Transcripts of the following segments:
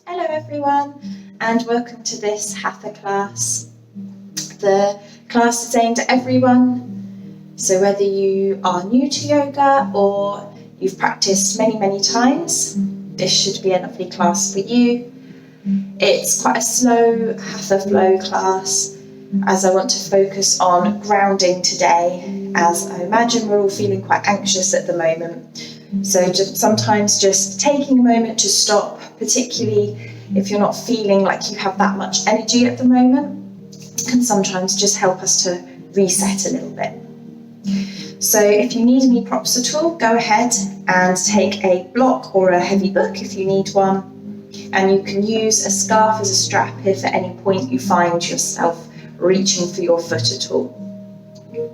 Hello everyone, and welcome to this Hatha class. The class is aimed at everyone, so whether you are new to yoga or you've practiced many times, this should be a lovely class for you. It's quite a slow Hatha flow class, as I want to focus on grounding today, as I imagine we're all feeling quite anxious at the moment. So sometimes just taking a moment to stop, particularly if you're not feeling like you have that much energy at the moment, can sometimes just help us to reset a little bit. So if you need any props at all, go ahead and take a block or a heavy book if you need one, and you can use a scarf as a strap if at any point you find yourself reaching for your foot at all.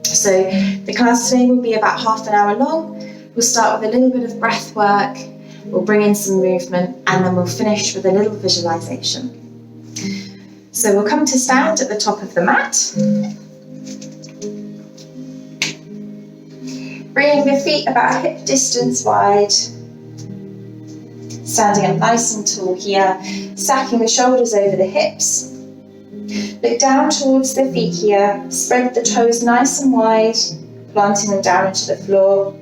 So the class today will be about half an hour long. We'll start with a little bit of breath work, we'll bring in some movement, and then we'll finish with a little visualization. So we'll come to stand at the top of the mat. Bringing the feet about hip distance wide. Standing up nice and tall here, stacking the shoulders over the hips. Look down towards the feet here, spread the toes nice and wide, planting them down into the floor.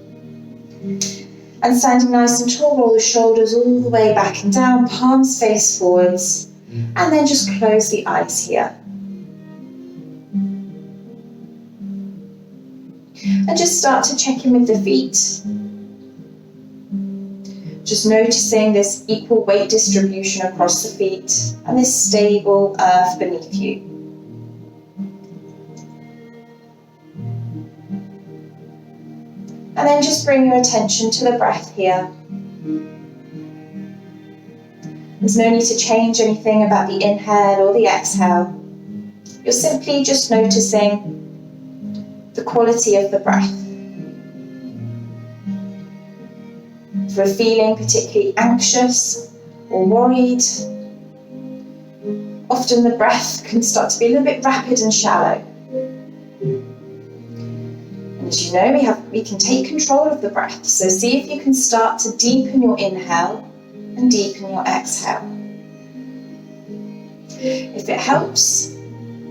And standing nice and tall, roll the shoulders all the way back and down, palms face forwards, and then just close the eyes here. And just start to check in with the feet. Just noticing this equal weight distribution across the feet and this stable earth beneath you. And then just bring your attention to the breath here. There's no need to change anything about the inhale or the exhale. You're simply just noticing the quality of the breath. If we're feeling particularly anxious or worried, often the breath can start to be a little bit rapid and shallow. As you know, we can take control of the breath. So see if you can start to deepen your inhale and deepen your exhale. If it helps,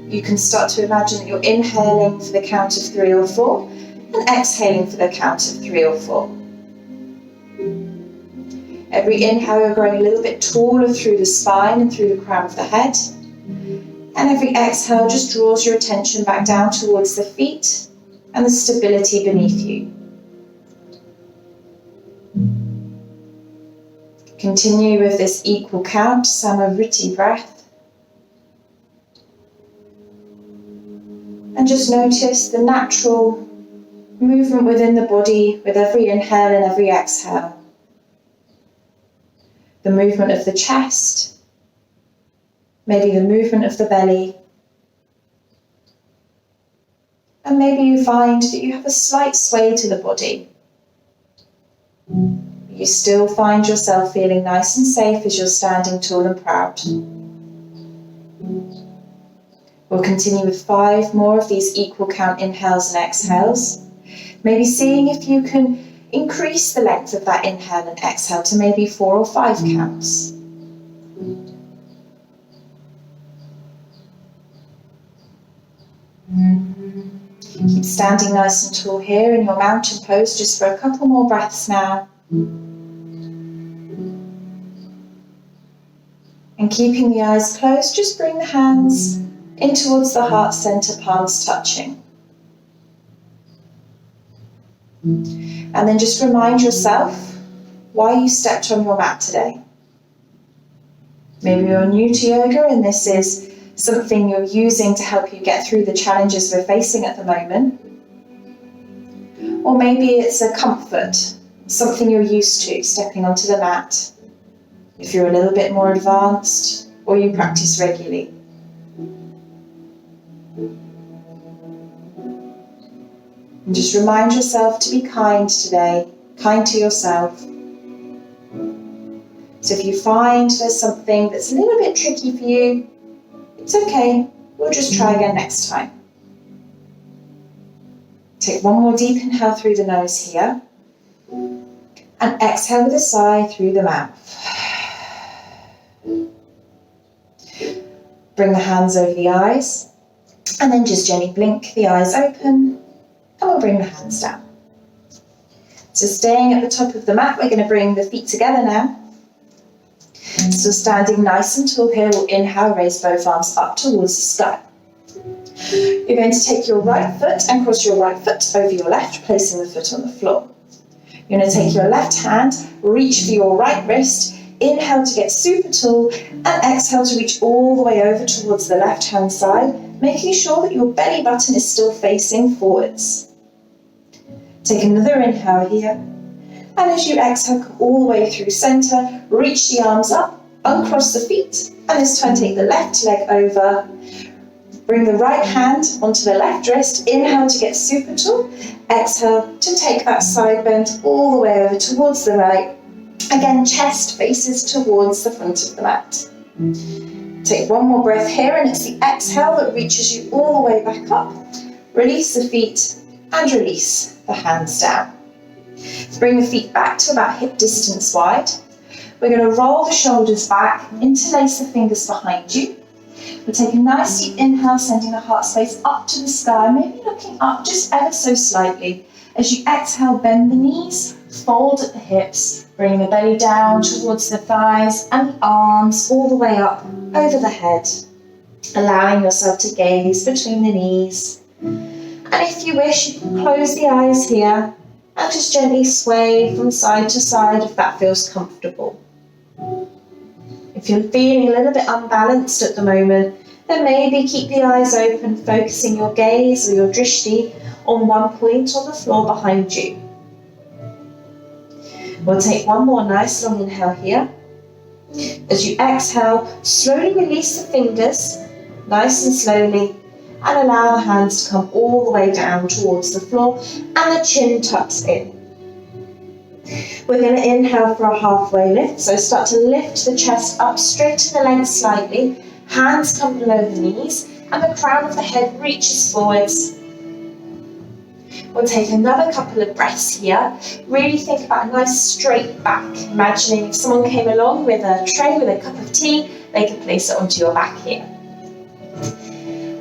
you can start to imagine that you're inhaling for the count of 3 or 4 and exhaling for the count of 3 or 4. Every inhale, you're growing a little bit taller through the spine and through the crown of the head. And every exhale just draws your attention back down towards the feet and the stability beneath you. Continue with this equal count, Samariti breath. And just notice the natural movement within the body with every inhale and every exhale. The movement of the chest, maybe the movement of the belly. And maybe you find that you have a slight sway to the body. You still find yourself feeling nice and safe as you're standing tall and proud. We'll continue with 5 more of these equal count inhales and exhales. Maybe seeing if you can increase the length of that inhale and exhale to maybe 4 or 5 counts. Keep standing nice and tall here in your mountain pose just for a couple more breaths now. And keeping the eyes closed, just bring the hands in towards the heart center, palms touching. And then just remind yourself why you stepped on your mat today. Maybe you're new to yoga and this is something you're using to help you get through the challenges we're facing at the moment. Or maybe it's a comfort, something you're used to, stepping onto the mat. If you're a little bit more advanced or you practice regularly. And just remind yourself to be kind today, kind to yourself. So if you find there's something that's a little bit tricky for you, it's okay, we'll just try again next time. Take one more deep inhale through the nose here, and exhale with a sigh through the mouth. Bring the hands over the eyes, and then just gently blink the eyes open, and we'll bring the hands down. So staying at the top of the mat, we're going to bring the feet together now. Still standing nice and tall here, we'll inhale, raise both arms up towards the sky. You're going to take your right foot and cross your right foot over your left, placing the foot on the floor. You're going to take your left hand, reach for your right wrist, inhale to get super tall, and exhale to reach all the way over towards the left hand side, making sure that your belly button is still facing forwards. Take another inhale here, and as you exhale, come all the way through center, reach the arms up, uncross the feet, and this time take the left leg over. Bring the right hand onto the left wrist, inhale to get super tall, exhale to take that side bend all the way over towards the right. Again, chest faces towards the front of the mat. Take one more breath here, and it's the exhale that reaches you all the way back up. Release the feet and release the hands down. Bring the feet back to about hip distance wide. We're going to roll the shoulders back, interlace the fingers behind you. We'll take a nice deep inhale, sending the heart space up to the sky, maybe looking up just ever so slightly. As you exhale, bend the knees, fold at the hips, bring the belly down towards the thighs and the arms all the way up over the head, allowing yourself to gaze between the knees. And if you wish, you can close the eyes here and just gently sway from side to side if that feels comfortable. If you're feeling a little bit unbalanced at the moment, then maybe keep the eyes open, focusing your gaze or your drishti on one point on the floor behind you. We'll take one more nice long inhale here. As you exhale, slowly release the fingers, nice and slowly, and allow the hands to come all the way down towards the floor and the chin tucks in. We're going to inhale for a halfway lift, so start to lift the chest up, straighten the legs slightly, hands come below the knees, and the crown of the head reaches forwards. We'll take another couple of breaths here. Really think about a nice straight back, imagining if someone came along with a tray with a cup of tea, they could place it onto your back here.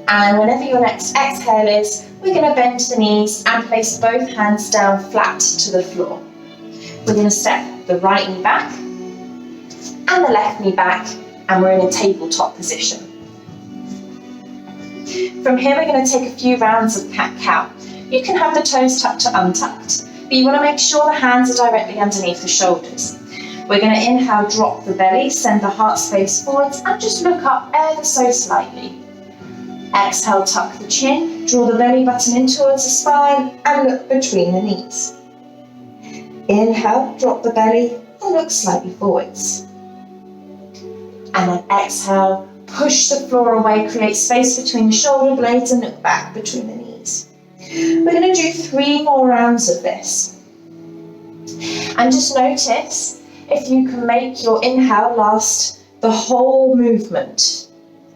And whenever your next exhale is, we're going to bend the knees and place both hands down flat to the floor. We're going to step the right knee back and the left knee back, and we're in a tabletop position. From here, we're going to take a few rounds of cat-cow. You can have the toes tucked to untucked, but you want to make sure the hands are directly underneath the shoulders. We're going to inhale, drop the belly, send the heart space forwards, and just look up ever so slightly. Exhale, tuck the chin, draw the belly button in towards the spine, and look between the knees. Inhale, drop the belly, and look slightly forwards. And then exhale, push the floor away, create space between the shoulder blades, and look back between the knees. We're going to do 3 more rounds of this. And just notice if you can make your inhale last the whole movement,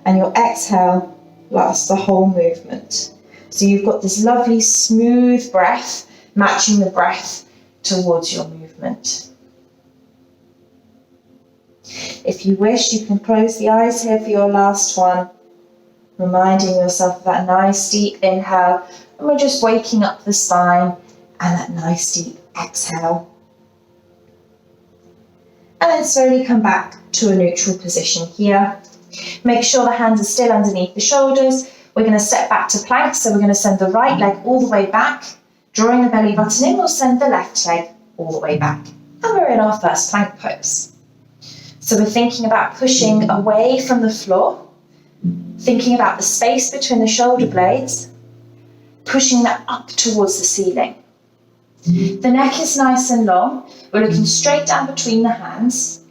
and your exhale last the whole movement. So you've got this lovely smooth breath, matching the breath towards your movement. If you wish, you can close the eyes here for your last one, reminding yourself of that nice deep inhale, and we're just waking up the spine, and that nice deep exhale. And then slowly come back to a neutral position here. Make sure the hands are still underneath the shoulders. We're going to step back to plank, so we're going to send the right leg all the way back, drawing the belly button in. We'll send the left leg all the way back, and we're in our first plank pose. So we're thinking about pushing away from the floor, thinking about the space between the shoulder blades, pushing that up towards the ceiling. The neck is nice and long. We're looking straight down between the hands.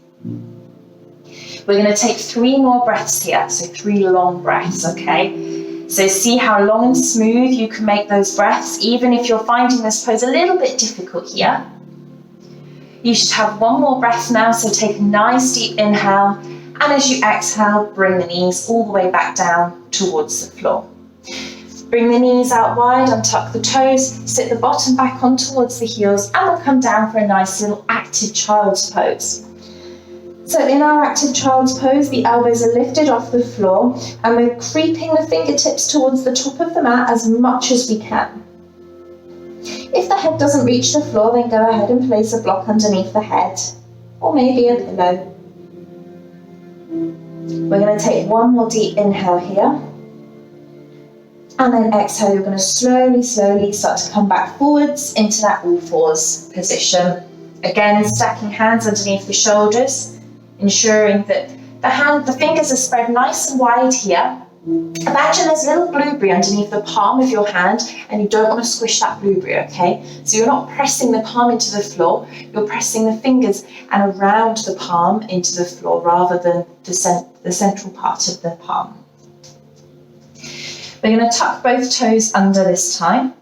We're going to take 3 more breaths here, so 3 long breaths, okay? So see how long and smooth you can make those breaths, even if you're finding this pose a little bit difficult here. You should have 1 more breath now, so take a nice deep inhale, and as you exhale, bring the knees all the way back down towards the floor. Bring the knees out wide, untuck the toes, sit the bottom back on towards the heels, and we'll come down for a nice little active child's pose. So in our active child's pose, the elbows are lifted off the floor and we're creeping the fingertips towards the top of the mat as much as we can. If the head doesn't reach the floor, then go ahead and place a block underneath the head, or maybe a pillow. We're going to take one more deep inhale here. And then exhale, you're going to slowly start to come back forwards into that all fours position. Again, stacking hands underneath the shoulders, ensuring that the fingers are spread nice and wide here. Imagine there's a little blueberry underneath the palm of your hand and you don't want to squish that blueberry, okay? So you're not pressing the palm into the floor, you're pressing the fingers and around the palm into the floor rather than the central part of the palm. We're going to tuck both toes under this time.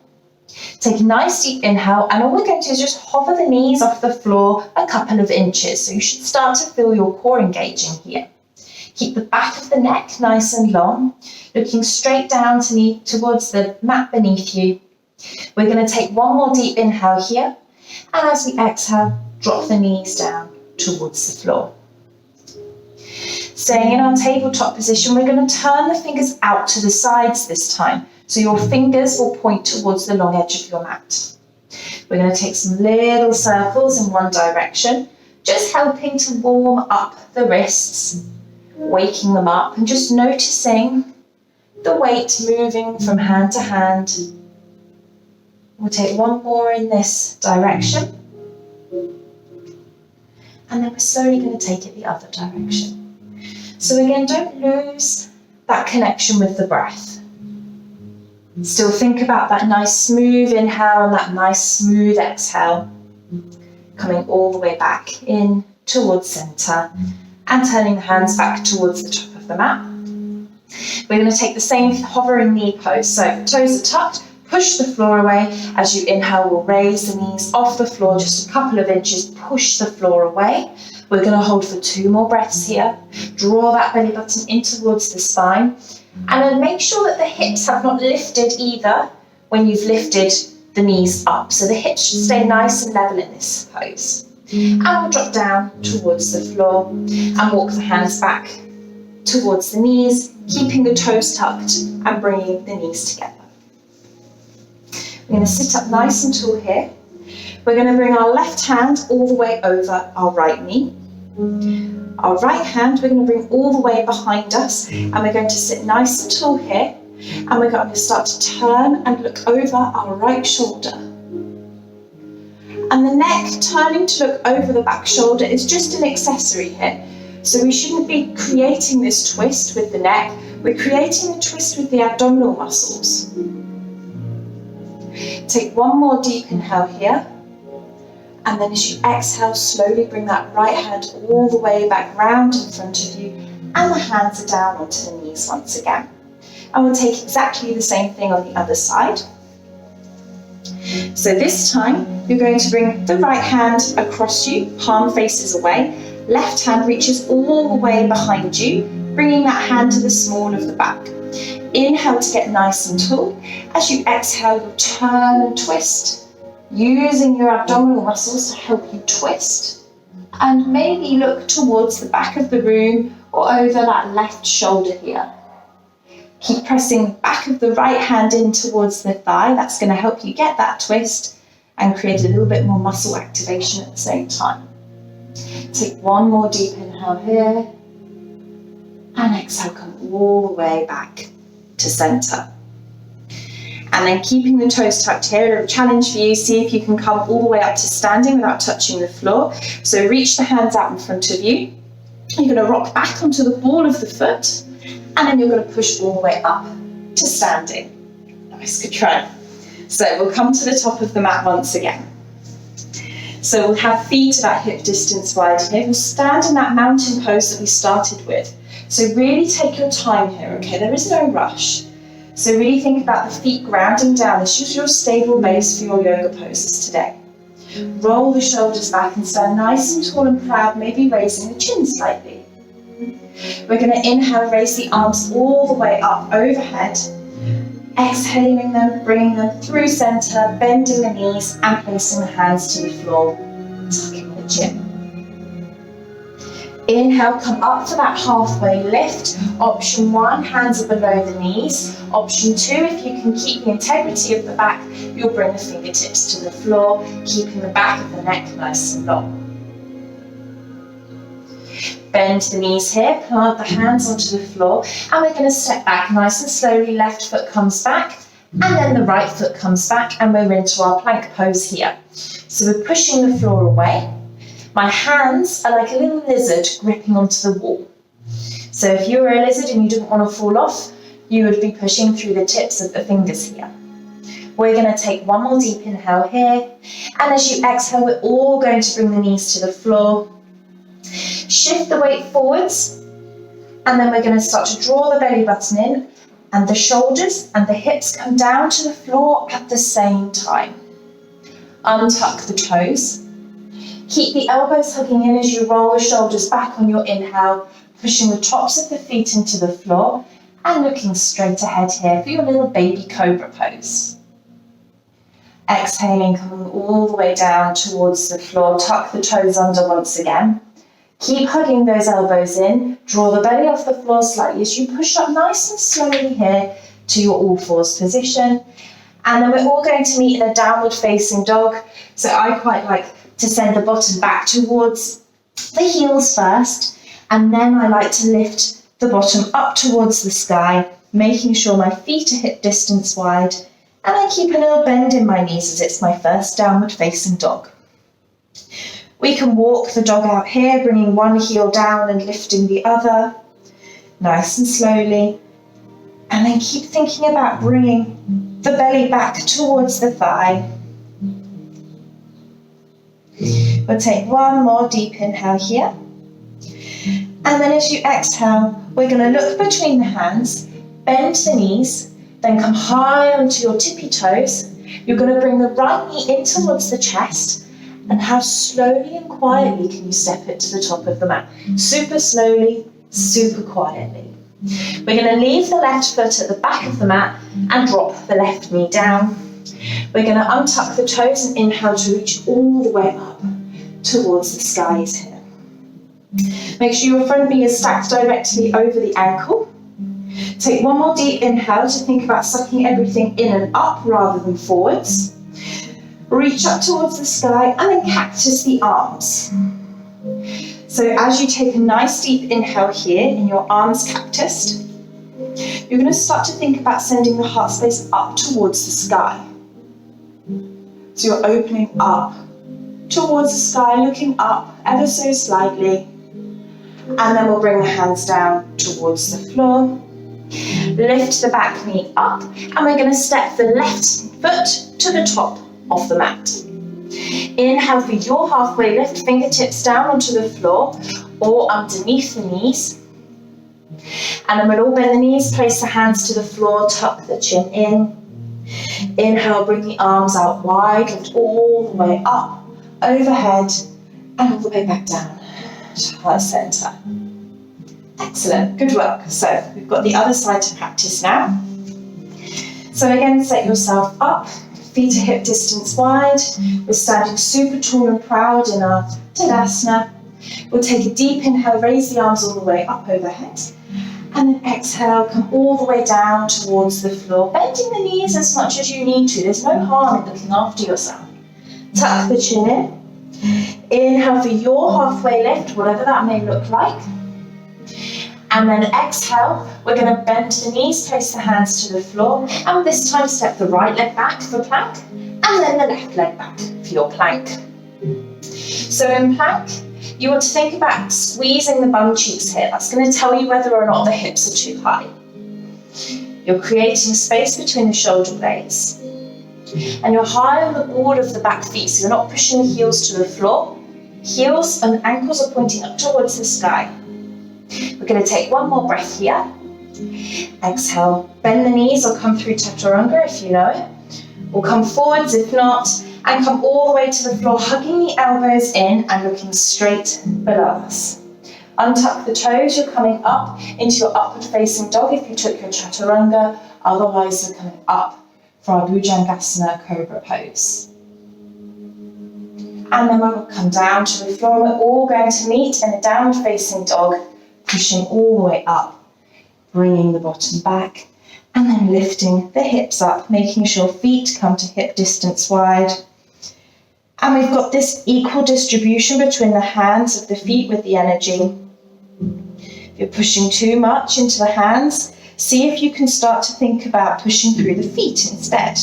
Take a nice deep inhale, and all we're going to do is just hover the knees off the floor a couple of inches. So you should start to feel your core engaging here. Keep the back of the neck nice and long, looking straight down towards the mat beneath you. We're going to take one more deep inhale here, and as we exhale, drop the knees down towards the floor. Staying in our tabletop position, we're going to turn the fingers out to the sides this time. So your fingers will point towards the long edge of your mat. We're going to take some little circles in one direction, just helping to warm up the wrists, waking them up and just noticing the weight moving from hand to hand. We'll take one more in this direction. And then we're slowly going to take it the other direction. So again, don't lose that connection with the breath. Still think about that nice smooth inhale and that nice smooth exhale. Coming all the way back in towards center and turning the hands back towards the top of the mat. We're going to take the same hovering knee pose. So toes are tucked, push the floor away. As you inhale, we'll raise the knees off the floor just a couple of inches, push the floor away. We're going to hold for 2 more breaths here. Draw that belly button in towards the spine. And then make sure that the hips have not lifted either when you've lifted the knees up. So the hips should stay nice and level in this pose. And we'll drop down towards the floor and walk the hands back towards the knees, keeping the toes tucked and bringing the knees together. We're going to sit up nice and tall here. We're going to bring our left hand all the way over our right knee. Our right hand we're going to bring all the way behind us, and we're going to sit nice and tall here, and we're going to start to turn and look over our right shoulder. And the neck turning to look over the back shoulder is just an accessory here. So we shouldn't be creating this twist with the neck, we're creating a twist with the abdominal muscles. Take one more deep inhale here. And then as you exhale, slowly bring that right hand all the way back round in front of you, and the hands are down onto the knees once again. And we'll take exactly the same thing on the other side. So this time, you're going to bring the right hand across you, palm faces away, left hand reaches all the way behind you, bringing that hand to the small of the back. Inhale to get nice and tall. As you exhale, you'll turn and twist, using your abdominal muscles to help you twist, and maybe look towards the back of the room or over that left shoulder here. Keep pressing the back of the right hand in towards the thigh. That's going to help you get that twist and create a little bit more muscle activation at the same time. Take one more deep inhale here, and exhale, come all the way back to center. And then keeping the toes tucked here, a challenge for you, see if you can come all the way up to standing without touching the floor. So reach the hands out in front of you. You're going to rock back onto the ball of the foot, and then you're going to push all the way up to standing. Nice, good try. So we'll come to the top of the mat once again. So we'll have feet about hip distance wide here. We'll stand in that mountain pose that we started with. So really take your time here, okay? There is no rush. So really think about the feet grounding down. This is your stable base for your yoga poses today. Roll the shoulders back and stand nice and tall and proud, maybe raising the chin slightly. We're going to inhale, raise the arms all the way up overhead. Exhaling them, bringing them through center, bending the knees and placing the hands to the floor, tucking the chin. Inhale, come up for that halfway lift. Option 1, hands are below the knees. Option 2, if you can keep the integrity of the back, you'll bring the fingertips to the floor, keeping the back of the neck nice and long. Bend the knees here, plant the hands onto the floor, and we're going to step back nice and slowly. Left foot comes back, and then the right foot comes back, and we're into our plank pose here. So we're pushing the floor away. My hands are like a little lizard gripping onto the wall. So if you were a lizard and you didn't want to fall off, you would be pushing through the tips of the fingers here. We're going to take one more deep inhale here, and as you exhale, we're all going to bring the knees to the floor. Shift the weight forwards, and then we're going to start to draw the belly button in, and the shoulders and the hips come down to the floor at the same time. Untuck the toes. Keep the elbows hugging in as you roll the shoulders back on your inhale, pushing the tops of the feet into the floor and looking straight ahead here for your little baby cobra pose. Exhaling, coming all the way down towards the floor, tuck the toes under once again. Keep hugging those elbows in, draw the belly off the floor slightly as you push up nice and slowly here to your all fours position. And then we're all going to meet in a downward facing dog. So I quite like to send the bottom back towards the heels first, and then I like to lift the bottom up towards the sky, making sure my feet are hip distance wide, and I keep a little bend in my knees as it's my first downward facing dog. We can walk the dog out here, bringing one heel down and lifting the other, nice and slowly, and then keep thinking about bringing the belly back towards the thigh. We'll take one more deep inhale here. And then as you exhale, we're going to look between the hands, bend the knees, then come high onto your tippy toes. You're going to bring the right knee in towards the chest, and how slowly and quietly can you step it to the top of the mat? Super slowly, super quietly. We're going to leave the left foot at the back of the mat and drop the left knee down. We're going to untuck the toes and inhale to reach all the way up towards the skies here. Make sure your front knee is stacked directly over the ankle. Take one more deep inhale to think about sucking everything in and up rather than forwards. Reach up towards the sky and then cactus the arms. So as you take a nice deep inhale here in your arms cactused, you're going to start to think about sending the heart space up towards the sky. So you're opening up towards the sky, looking up ever so slightly, and then we'll bring the hands down towards the floor. Lift the back knee up, and we're going to step the left foot to the top of the mat. Inhale for your halfway lift, fingertips down onto the floor or underneath the knees. And then we'll all bend the knees, place the hands to the floor, tuck the chin in. Inhale, bring the arms out wide, lift all the way up, overhead, and all the way back down to heart center. Excellent, good work. So we've got the other side to practice now. So again, set yourself up, feet are hip distance wide. We're standing super tall and proud in our Tadasana. We'll take a deep inhale, raise the arms all the way up overhead. And then exhale, come all the way down towards the floor, bending the knees as much as you need to. There's no harm in looking after yourself. Tuck the chin in. Inhale for your halfway lift, whatever that may look like. And then exhale, we're going to bend the knees, place the hands to the floor, and this time step the right leg back for plank, and then the left leg back for your plank. So in plank, you want to think about squeezing the bum cheeks here. That's going to tell you whether or not the hips are too high. You're creating space between the shoulder blades. And you're high on the board of the back feet, so you're not pushing the heels to the floor. Heels and ankles are pointing up towards the sky. We're going to take one more breath here. Exhale, bend the knees or come through Chaturanga if you know it. Or come forwards if not, and come all the way to the floor, hugging the elbows in and looking straight below us. Untuck the toes, you're coming up into your upward facing dog if you took your Chaturanga, otherwise you're coming up for our Bhujangasana Cobra pose. And then we'll come down to the floor. We're all going to meet in a downward facing dog, pushing all the way up, bringing the bottom back, and then lifting the hips up, making sure feet come to hip distance wide. And we've got this equal distribution between the hands of the feet with the energy. If you're pushing too much into the hands, see if you can start to think about pushing through the feet instead.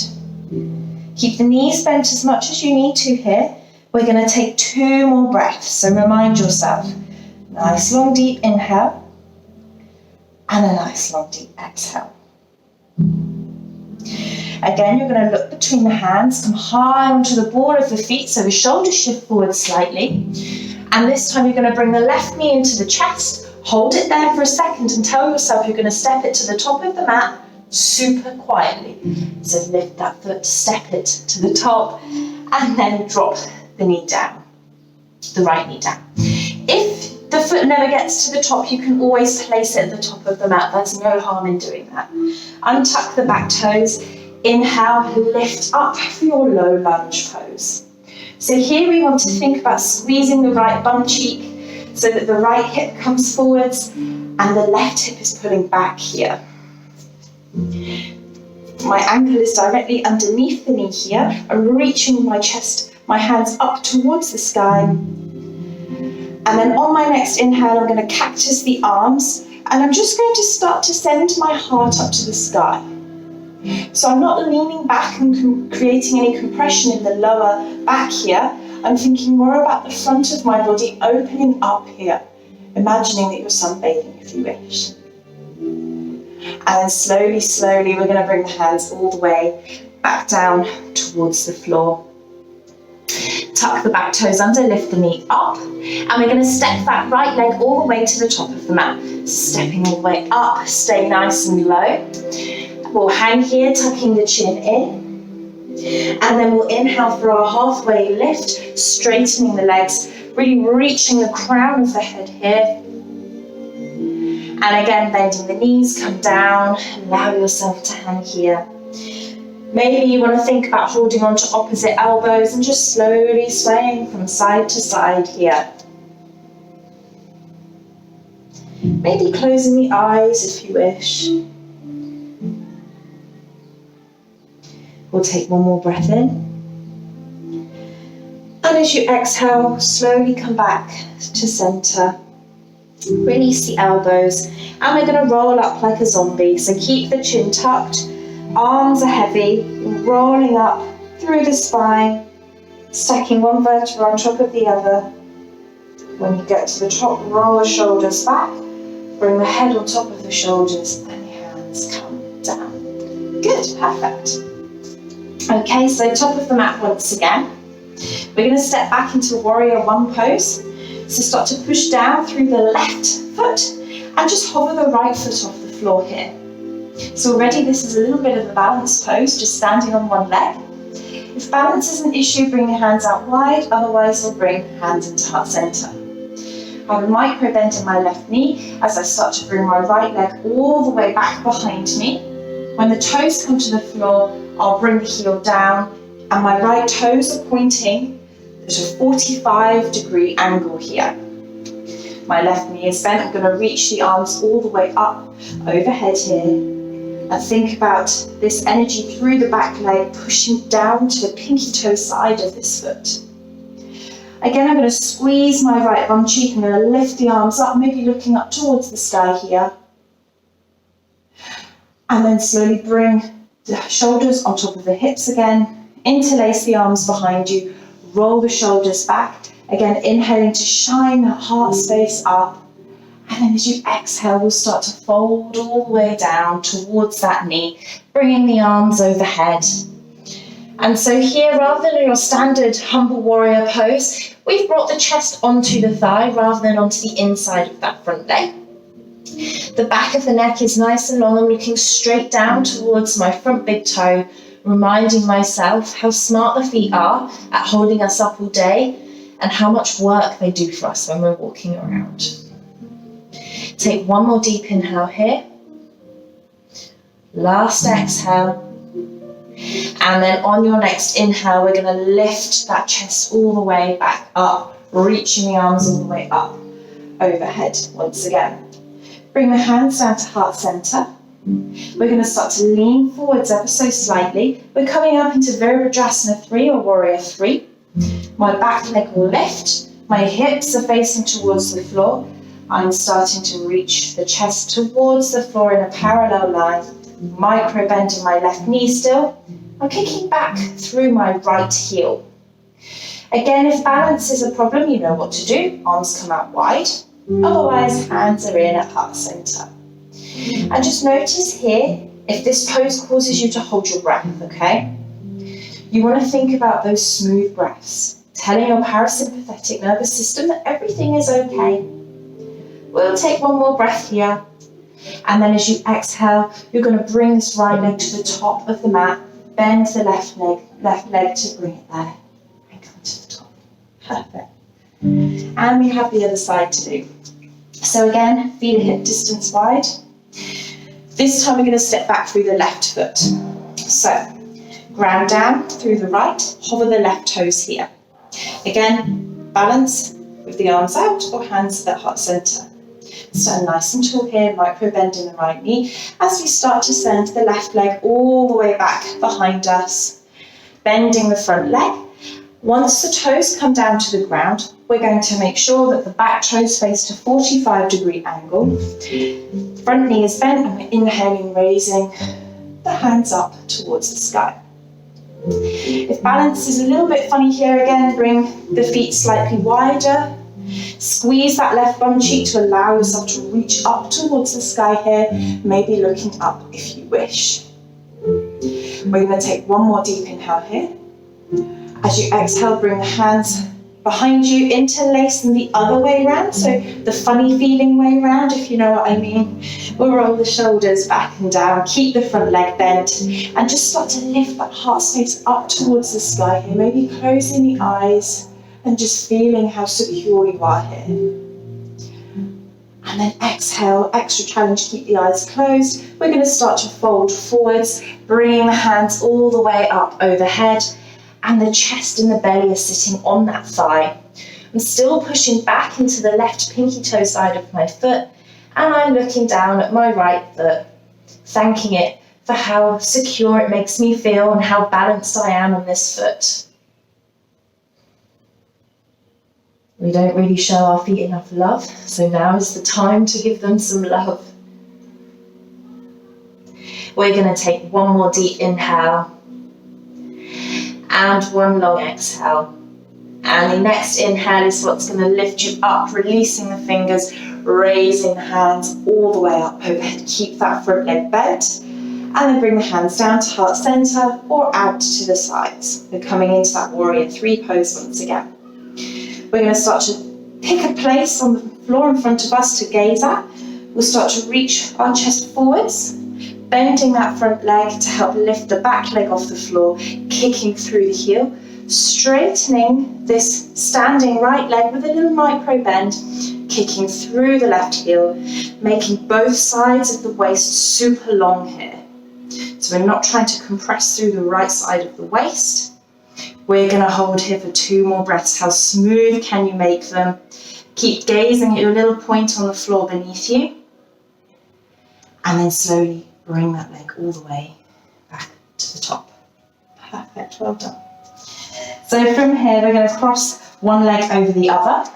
Keep the knees bent as much as you need to here. We're going to take 2 more breaths, so remind yourself. Nice long deep inhale and a nice long deep exhale. Again, you're going to look between the hands, come high onto the ball of the feet so the shoulders shift forward slightly. And this time you're going to bring the left knee into the chest, hold it there for a second and tell yourself you're going to step it to the top of the mat super quietly. So lift that foot, step it to the top, and then drop the knee down, the right knee down. If the foot never gets to the top, you can always place it at the top of the mat. There's no harm in doing that. Untuck the back toes. Inhale, lift up for your low lunge pose. So here we want to think about squeezing the right bum cheek so that the right hip comes forwards and the left hip is pulling back here. My ankle is directly underneath the knee here. I'm reaching my chest, my hands up towards the sky. And then on my next inhale, I'm going to cactus the arms and I'm just going to start to send my heart up to the sky. So I'm not leaning back and creating any compression in the lower back here. I'm thinking more about the front of my body opening up here, imagining that you're sunbathing if you wish. And then slowly, slowly, we're going to bring the hands all the way back down towards the floor. Tuck the back toes under, lift the knee up, and we're going to step that right leg all the way to the top of the mat. Stepping all the way up, stay nice and low. We'll hang here, tucking the chin in. And then we'll inhale for our halfway lift, straightening the legs, really reaching the crown of the head here. And again, bending the knees, come down, allow yourself to hang here. Maybe you want to think about holding on to opposite elbows and just slowly swaying from side to side here. Maybe closing the eyes if you wish. We'll take 1 more breath in. And as you exhale, slowly come back to center. Release the elbows. And we're going to roll up like a zombie. So keep the chin tucked. Arms are heavy. Rolling up through the spine. Stacking one vertebra on top of the other. When you get to the top, roll the shoulders back. Bring the head on top of the shoulders. And the hands come down. Good, perfect. Okay, so top of the mat once again. We're going to step back into warrior 1 pose. So start to push down through the left foot and just hover the right foot off the floor here. So already this is a little bit of a balanced pose, just standing on one leg. If balance is an issue, bring your hands out wide, otherwise we'll bring hands into heart center. I have a micro bend in my left knee as I start to bring my right leg all the way back behind me. When the toes come to the floor, I'll bring the heel down and my right toes are pointing at a 45-degree angle here. My left knee is bent. I'm going to reach the arms all the way up overhead here and think about this energy through the back leg pushing down to the pinky toe side of this foot. Again, I'm going to squeeze my right bum cheek. I'm going to lift the arms up, maybe looking up towards the sky here. And then slowly bring the shoulders on top of the hips again. Interlace the arms behind you. Roll the shoulders back. Again, inhaling to shine that heart space up. And then as you exhale, we'll start to fold all the way down towards that knee, bringing the arms overhead. And so here, rather than your standard humble warrior pose, we've brought the chest onto the thigh rather than onto the inside of that front leg. The back of the neck is nice and long. I'm looking straight down towards my front big toe, reminding myself how smart the feet are at holding us up all day and how much work they do for us when we're walking around. Take 1 more deep inhale here. Last exhale. And then on your next inhale, we're going to lift that chest all the way back up, reaching the arms all the way up overhead once again. Bring the hands down to heart center. We're going to start to lean forwards ever so slightly. We're coming up into Virabhadrasana 3 or Warrior 3. My back leg will lift. My hips are facing towards the floor. I'm starting to reach the chest towards the floor in a parallel line. Micro bend in my left knee still. I'm kicking back through my right heel. Again, if balance is a problem, you know what to do. Arms come out wide. Otherwise, hands are in at heart center. And just notice here, if this pose causes you to hold your breath, okay? You want to think about those smooth breaths, telling your parasympathetic nervous system that everything is okay. We'll take one more breath here. And then as you exhale, you're going to bring this right leg to the top of the mat, bend the left leg to bring it there, and come to the top. Perfect. And we have the other side to do. So again, feet are hip distance wide. This time we're going to step back through the left foot. So, ground down through the right, hover the left toes here. Again, balance with the arms out or hands at heart center. Stand nice and tall here, micro bend in the right knee as we start to send the left leg all the way back behind us, bending the front leg. Once the toes come down to the ground, we're going to make sure that the back toes face to 45-degree angle. Front knee is bent and we're inhaling, raising the hands up towards the sky. If balance is a little bit funny here again, bring the feet slightly wider. Squeeze that left bum cheek to allow yourself to reach up towards the sky here, maybe looking up if you wish. We're going to take one more deep inhale here. As you exhale, bring the hands behind you, interlace them the other way around, so the funny feeling way around, if you know what I mean. We'll roll the shoulders back and down, keep the front leg bent, and just start to lift that heart space up towards the sky here, maybe closing the eyes and just feeling how secure you are here. And then exhale, extra challenge, keep the eyes closed. We're going to start to fold forwards, bringing the hands all the way up overhead, and the chest and the belly are sitting on that thigh. I'm still pushing back into the left pinky toe side of my foot, and I'm looking down at my right foot, thanking it for how secure it makes me feel and how balanced I am on this foot. We don't really show our feet enough love, so now is the time to give them some love. We're going to take one more deep inhale and one long exhale. And the next inhale is what's going to lift you up, releasing the fingers, raising the hands all the way up overhead. Keep that front leg bent, and then bring the hands down to heart center or out to the sides. We're coming into that Warrior 3 pose once again. We're going to start to pick a place on the floor in front of us to gaze at. We'll start to reach our chest forwards, bending that front leg to help lift the back leg off the floor, kicking through the heel, straightening this standing right leg with a little micro bend, kicking through the left heel, making both sides of the waist super long here. So we're not trying to compress through the right side of the waist. We're going to hold here for 2 more breaths. How smooth can you make them? Keep gazing at your little point on the floor beneath you. And then slowly bring that leg all the way back to the top. Perfect, well done. So from here, we're going to cross one leg over the other.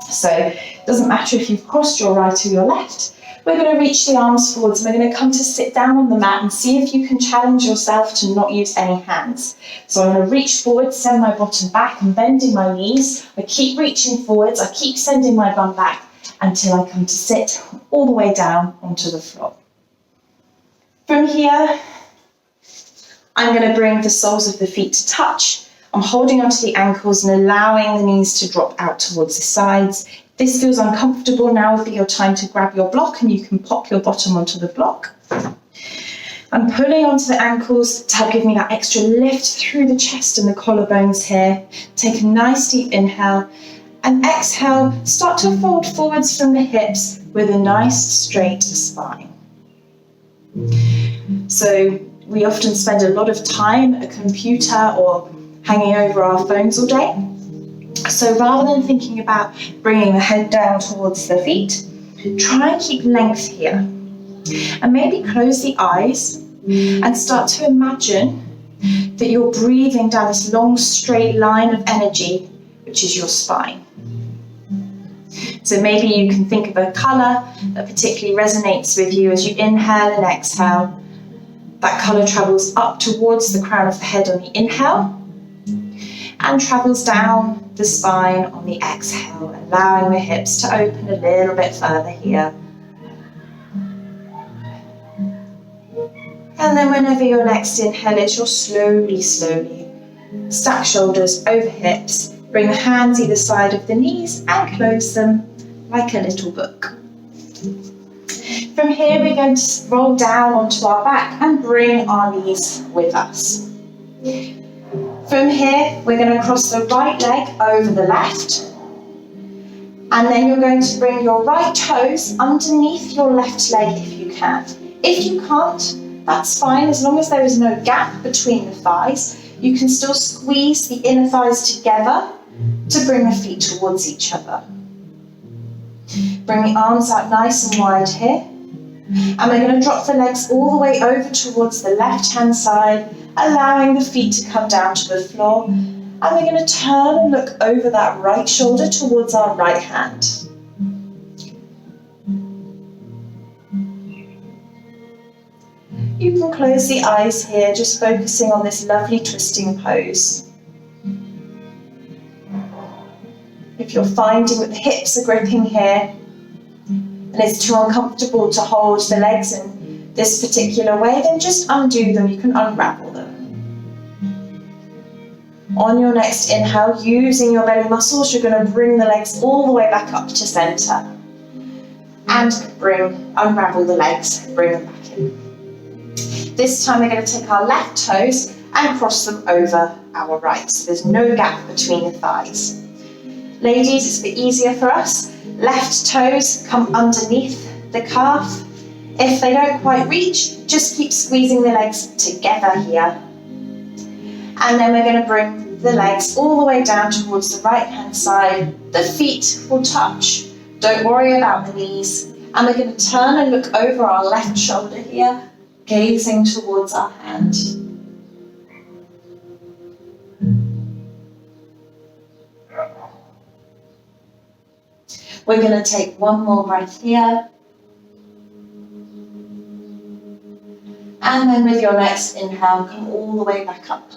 So it doesn't matter if you've crossed your right or your left. We're going to reach the arms forwards and we're going to come to sit down on the mat and see if you can challenge yourself to not use any hands. So I'm going to reach forward, send my bottom back and bending my knees. I keep reaching forwards, I keep sending my bum back until I come to sit all the way down onto the floor. From here, I'm going to bring the soles of the feet to touch. I'm holding onto the ankles and allowing the knees to drop out towards the sides. If this feels uncomfortable, now would be your time to grab your block and you can pop your bottom onto the block. I'm pulling onto the ankles to help give me that extra lift through the chest and the collarbones here. Take a nice deep inhale and exhale, start to fold forwards from the hips with a nice straight spine. So We often spend a lot of time at a computer or hanging over our phones all day. So rather than thinking about bringing the head down towards the feet, try and keep length here. And maybe close the eyes and start to imagine that you're breathing down this long straight line of energy, which is your spine. So maybe you can think of a colour that particularly resonates with you as you inhale and exhale. That colour travels up towards the crown of the head on the inhale and travels down the spine on the exhale, allowing the hips to open a little bit further here. And then whenever your next inhale is, you'll slowly stack shoulders over hips, bring the hands either side of the knees and close them like a little book. From here we're going to roll down onto our back and bring our knees with us. From here we're going to cross the right leg over the left, and then you're going to bring your right toes underneath your left leg if you can. If you can't, that's fine, as long as there is no gap between the thighs. You can still squeeze the inner thighs together to bring the feet towards each other. Bring the arms out nice and wide here. And we're going to drop the legs all the way over towards the left-hand side, allowing the feet to come down to the floor. And we're going to turn and look over that right shoulder towards our right hand. You can close the eyes here, just focusing on this lovely twisting pose. If you're finding that the hips are gripping here and it's too uncomfortable to hold the legs in this particular way, then just undo them, you can unravel them. On your next inhale, using your belly muscles, you're going to bring the legs all the way back up to centre. And unravel the legs, bring them back in. This time we're going to take our left toes and cross them over our right, so there's no gap between the thighs. Ladies, it's a bit easier for us. Left toes come underneath the calf. If they don't quite reach, just keep squeezing the legs together here. And then we're going to bring the legs all the way down towards the right hand side. The feet will touch. Don't worry about the knees. And we're going to turn and look over our left shoulder here, gazing towards our hand. We're going to take one more breath here. And then with your next inhale, come all the way back up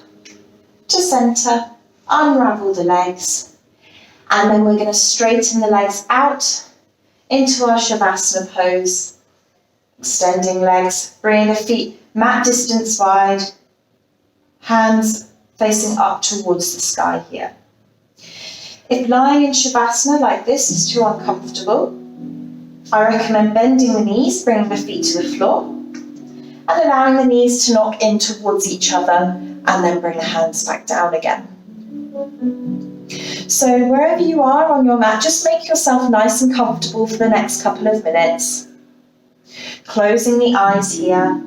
to centre, unravel the legs. And then we're going to straighten the legs out into our Shavasana pose. Extending legs, bringing the feet mat distance wide, hands facing up towards the sky here. If lying in Shavasana like this is too uncomfortable, I recommend bending the knees, bringing the feet to the floor, and allowing the knees to knock in towards each other, and then bring the hands back down again. So wherever you are on your mat, just make yourself nice and comfortable for the next couple of minutes. Closing the eyes here.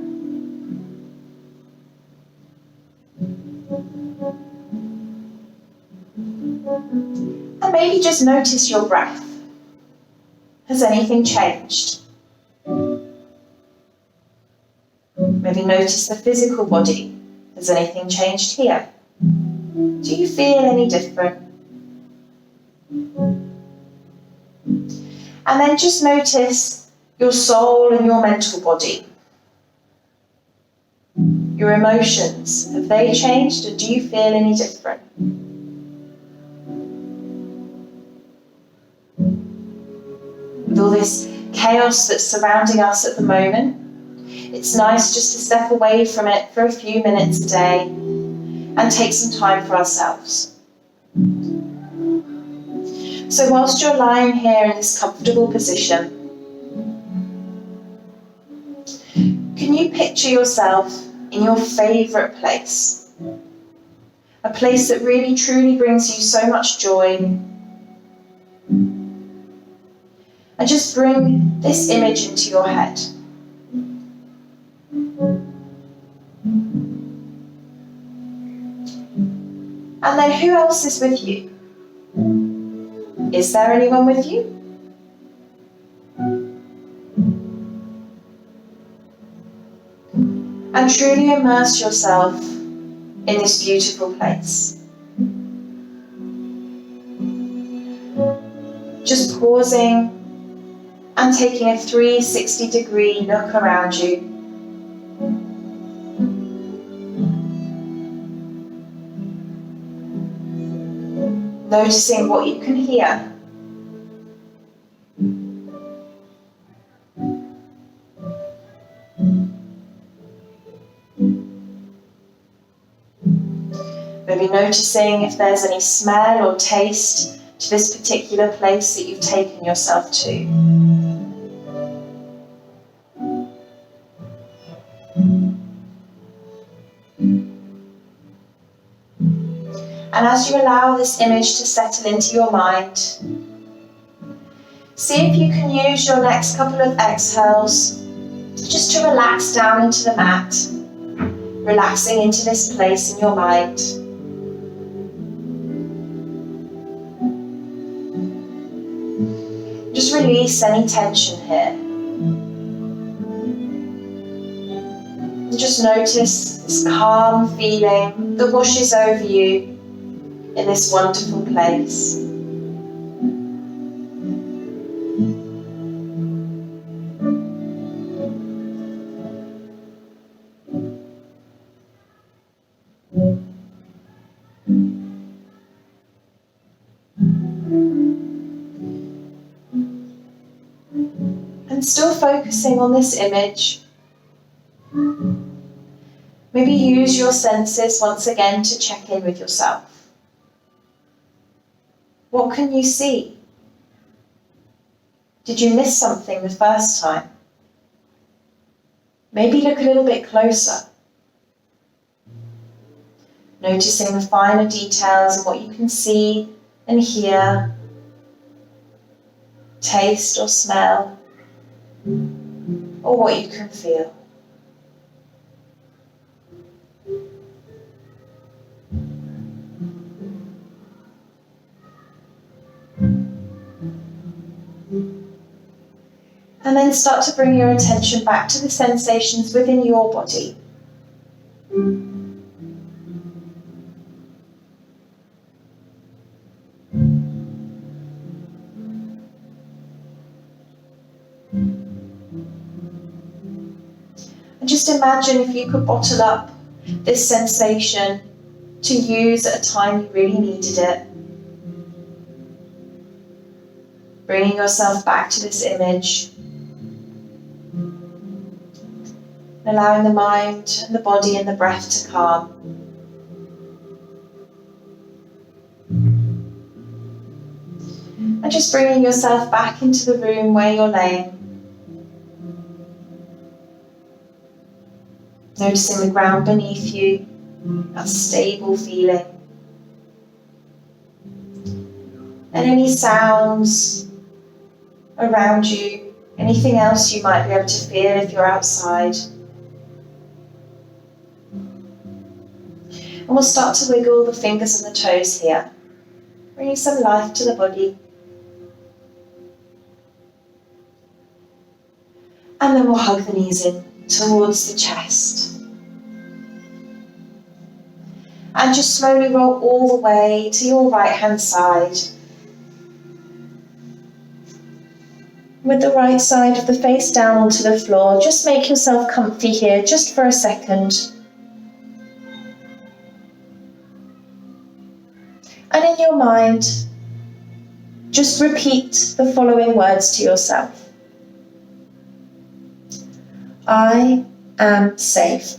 And maybe just notice your breath. Has anything changed? Maybe notice the physical body. Has anything changed here? Do you feel any different? And then just notice your soul and your mental body. Your emotions, have they changed, or do you feel any different? With all this chaos that's surrounding us at the moment, it's nice just to step away from it for a few minutes a day and take some time for ourselves. So whilst you're lying here in this comfortable position, can you picture yourself in your favourite place? A place that really truly brings you so much joy. And just bring this image into your head. then who else is with you? Is there anyone with you? And truly immerse yourself in this beautiful place. Just pausing and taking a 360-degree look around you. Noticing what you can hear. Maybe noticing if there's any smell or taste to this particular place that you've taken yourself to. And as you allow this image to settle into your mind, see if you can use your next couple of exhales just to relax down into the mat, relaxing into this place in your mind. Just release any tension here. And just notice this calm feeling that washes over you in this wonderful place. And still focusing on this image, maybe use your senses once again to check in with yourself. What can you see? Did you miss something the first time? Maybe look a little bit closer. Noticing the finer details of what you can see and hear, taste or smell, or what you can feel. And then start to bring your attention back to the sensations within your body. And just imagine if you could bottle up this sensation to use at a time you really needed it. Bringing yourself back to this image. Allowing the mind and the body and the breath to calm. And just bringing yourself back into the room where you're laying. Noticing the ground beneath you, that stable feeling. And any sounds around you, anything else you might be able to feel if you're outside. And we'll start to wiggle the fingers and the toes here, bringing some life to the body. And then we'll hug the knees in towards the chest. And just slowly roll all the way to your right hand side. With the right side of the face down onto the floor, just make yourself comfy here just for a second. And in your mind, just repeat the following words to yourself. I am safe.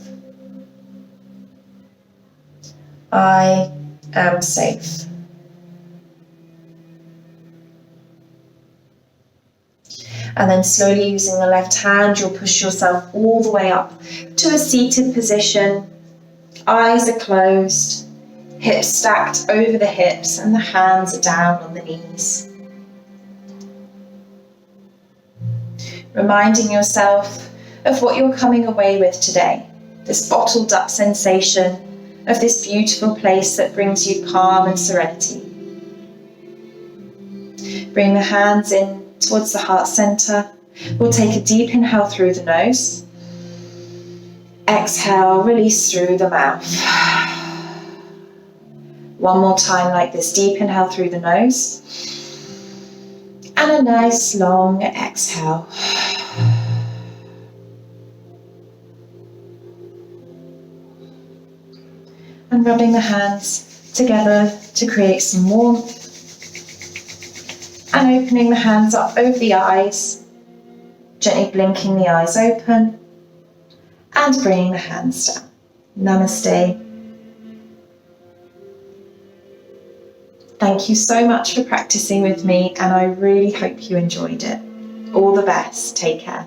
I am safe. And then slowly using the left hand, you'll push yourself all the way up to a seated position. Eyes are closed, hips stacked over the hips, and the hands are down on the knees. Reminding yourself of what you're coming away with today, this bottled up sensation of this beautiful place that brings you calm and serenity. Bring the hands in towards the heart center. We'll take a deep inhale through the nose. Exhale, release through the mouth. One more time like this. Deep inhale through the nose. And a nice long exhale. And rubbing the hands together to create some warmth. And opening the hands up over the eyes. Gently blinking the eyes open. And bringing the hands down. Namaste. Thank you so much for practicing with me, and I really hope you enjoyed it. All the best. Take care.